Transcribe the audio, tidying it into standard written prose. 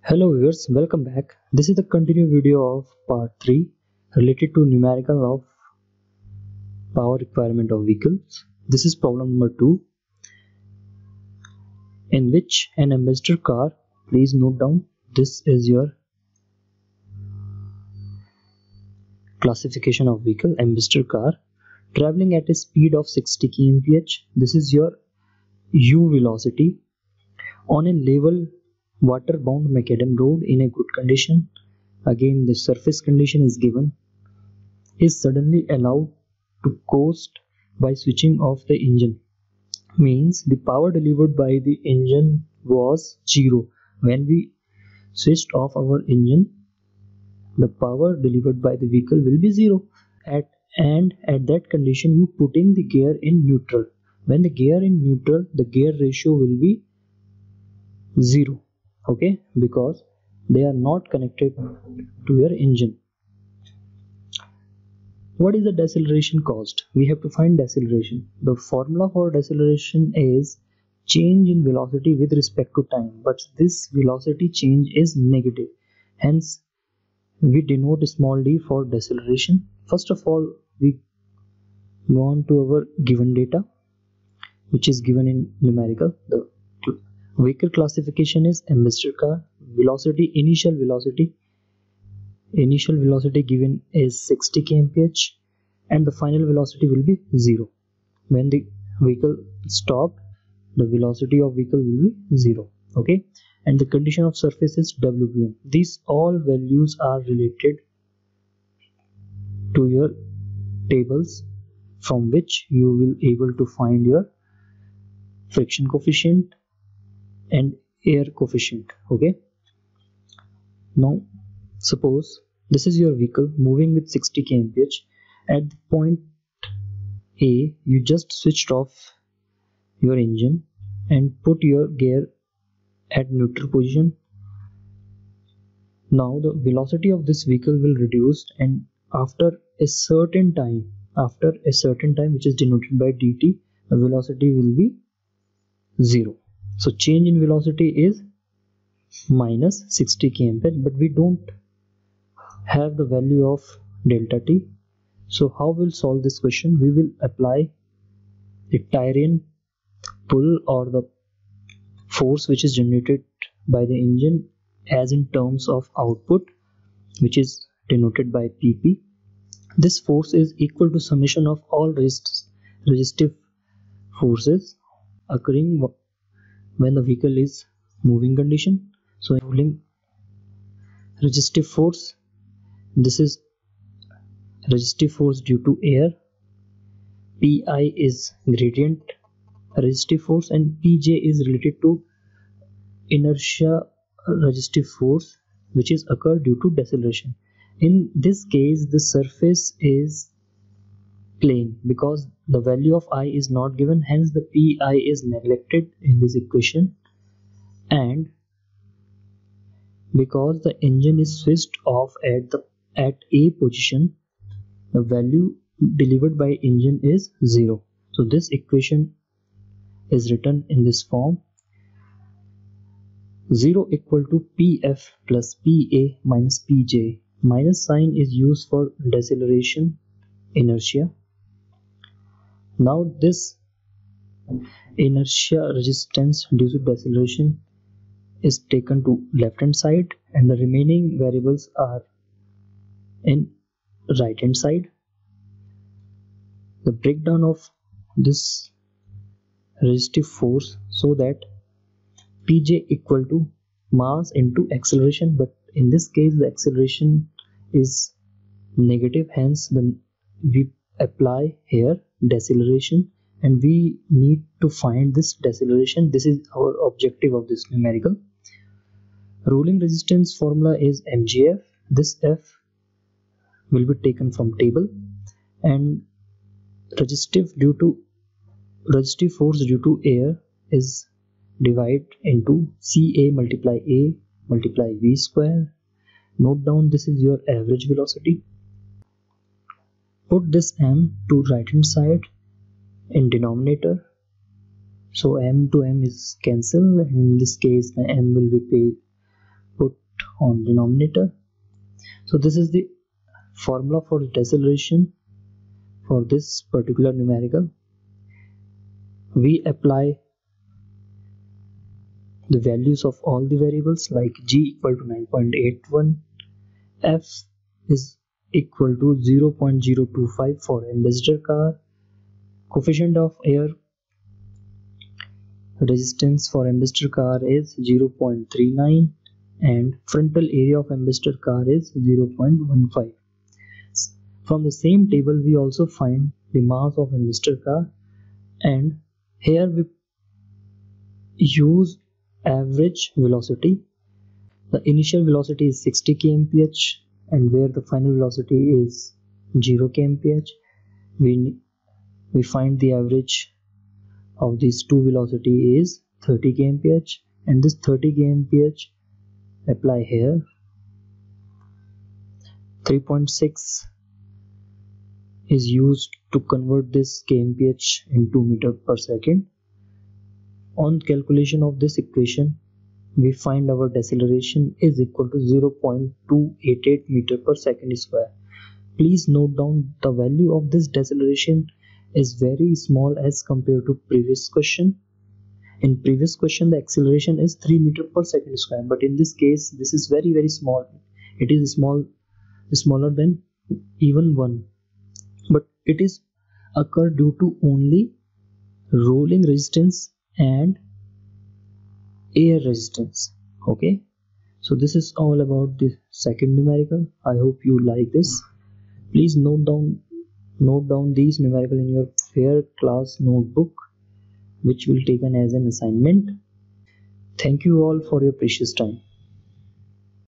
Hello viewers, welcome back. This is the continued video of part 3 related to numerical of power requirement of vehicles. This is problem number 2 in which an ambassador car, please note down, this is your classification of vehicle, ambassador car traveling at a speed of 60 kmph. This is your u velocity on a level water-bound macadam road in a good condition. Again, the surface condition is given. Is suddenly allowed to coast by switching off the engine. Means the power delivered by the engine was 0. When we switched off our engine, the power delivered by the vehicle will be 0. At that condition, you putting the gear in neutral. When the gear in neutral, the gear ratio will be 0. Okay, because they are not connected to your engine. What is the deceleration caused? We have to find deceleration. The formula for deceleration is change in velocity with respect to time, but this velocity change is negative. Hence, we denote small d for deceleration. First of all, we go on to our given data, which is given in numerical. The vehicle classification is ambassador car. Velocity, initial velocity given is 60 kmph and the final velocity will be 0. When the vehicle stopped, the velocity of vehicle will be 0. Okay, and the condition of surface is WBM. These all values are related to your tables from which you will able to find your friction coefficient and air coefficient. Okay, now suppose this is your vehicle moving with 60 kmph. At the point A, you just switched off your engine and put your gear at neutral position. Now the velocity of this vehicle will reduce, and after a certain time which is denoted by dt, the velocity will be 0. So change in velocity is minus 60 kmph, but we don't have the value of delta t. So how we'll solve this question? We will apply the Tyrian pull or the force which is generated by the engine as in terms of output, which is denoted by pp. This force is equal to summation of all resistive forces occurring when the vehicle is moving condition. So ruling resistive force, this is resistive force due to air, pi is gradient resistive force, and pj is related to inertia resistive force which is occurred due to deceleration. In this case, the surface is plane because the value of I is not given, hence the pi is neglected in this equation, and because the engine is switched off at a position, the value delivered by engine is 0. So this equation is written in this form: 0 equal to pf plus pa minus pj. Minus sign is used for deceleration inertia. Now this inertia resistance due to deceleration is taken to left hand side, and the remaining variables are in right hand side. The breakdown of this resistive force, so that pj equal to mass into acceleration, but in this case the acceleration is negative, hence then we apply here deceleration, and we need to find this deceleration. This is our objective of this numerical. Rolling resistance formula is mgf. This f will be taken from table, and resistive force due to air is divided into ca multiply a multiply v square. Note down, this is your average velocity. Put this m to right hand side in denominator, so m to m is cancelled, and in this case the m will be put on denominator. So this is the formula for deceleration for this particular numerical. We apply the values of all the variables like g equal to 9.81, f is equal to 0.025 for ambassador car, coefficient of air resistance for ambassador car is 0.39, and frontal area of ambassador car is 0.15. From the same table we also find the mass of ambassador car, and here we use average velocity. The initial velocity is 60 kmph, and where the final velocity is 0 kmph, we find the average of these two velocity is 30 kmph, and this 30 kmph apply here. 3.6 is used to convert this kmph into meter per second. On calculation of this equation, we find our deceleration is equal to 0.288 meter per second square. Please note down the value of this deceleration is very small as compared to previous question. In previous question the acceleration is 3 meter per second square, but in this case this is very small. It is smaller than even 1, but it is occur due to only rolling resistance and air resistance. Okay, so this is all about the second numerical. I hope you like this. Please note down these numerical in your fair class notebook, which will taken as an assignment. Thank you all for your precious time.